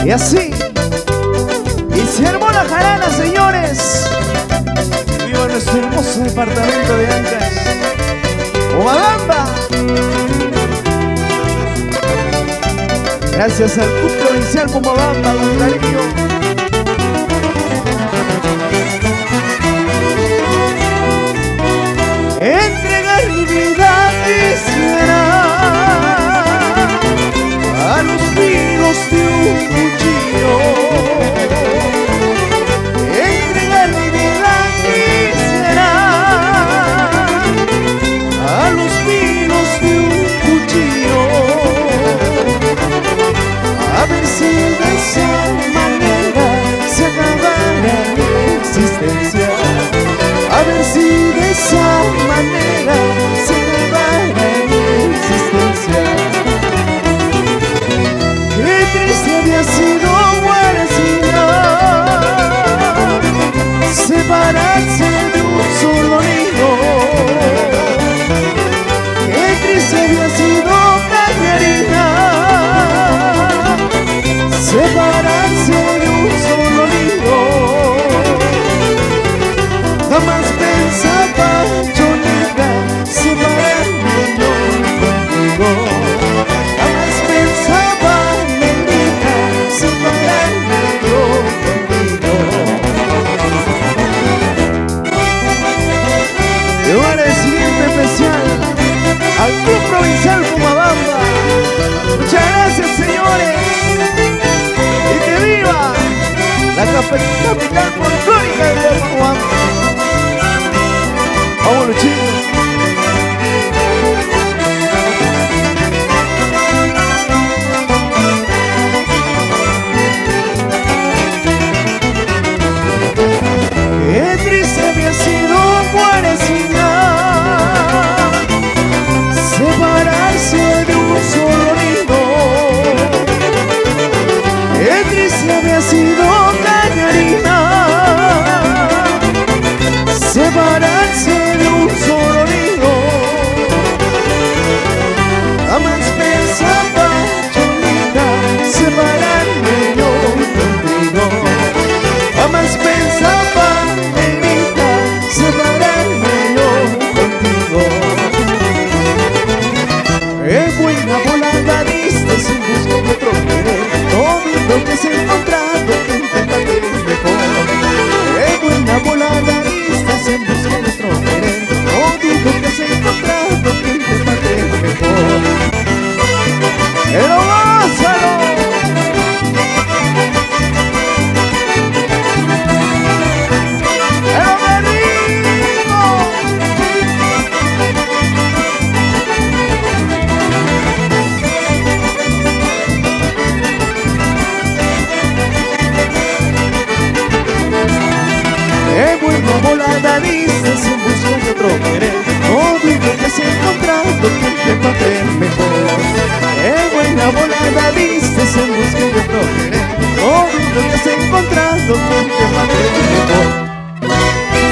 Y así, y se armó la jarana, señores. Viva nuestro hermoso departamento de Ancash, Pomabamba. Gracias al Club Provincial Pomabamba, con cariño. Entregar mi vida quisiera a los filos de un cuchillo. Entregar mi vida quisiera a los filos de un cuchillo. A ver si de esa manera se acabara mi existencia. A ver si de esa manera se acabara mi existencia. Qué triste había sido separarse de un solo nido. Qué triste había sido Cañarina, separarse de un solo nido. Jamás pensaba Cholita separarme yo contigo. Jamás pensaba Negrita separarme yo contigo. Y un agradecimiento especial al Club Provincial Pomabamba. Muchas gracias, señores. Y que viva la capital folclórica de Pomabamba. Vámonos, chicos. Qué triste había sido Juarecina, separarse de un solo nido. Qué triste había sido Cañarina, separarse de un solo nido. Jamás pensaba Cholita separarme yo contigo. Jamás pensaba Negrita separarme yo contigo. Qué buena volada diste sin buscar otro querer. Todo lo que se ha encontrado que intentaste mejor. Qué buena volada diste sin buscar otro querer. Todo lo que se ha encontrado que intentaste mejor. Pero gózalo. Qué buena volada diste sin buscar otro querer. No digo que se ha encontrado que te mate mejor. Qué buena volada diste sin buscar otro querer. No digo que se ha encontrado que te mate mejor.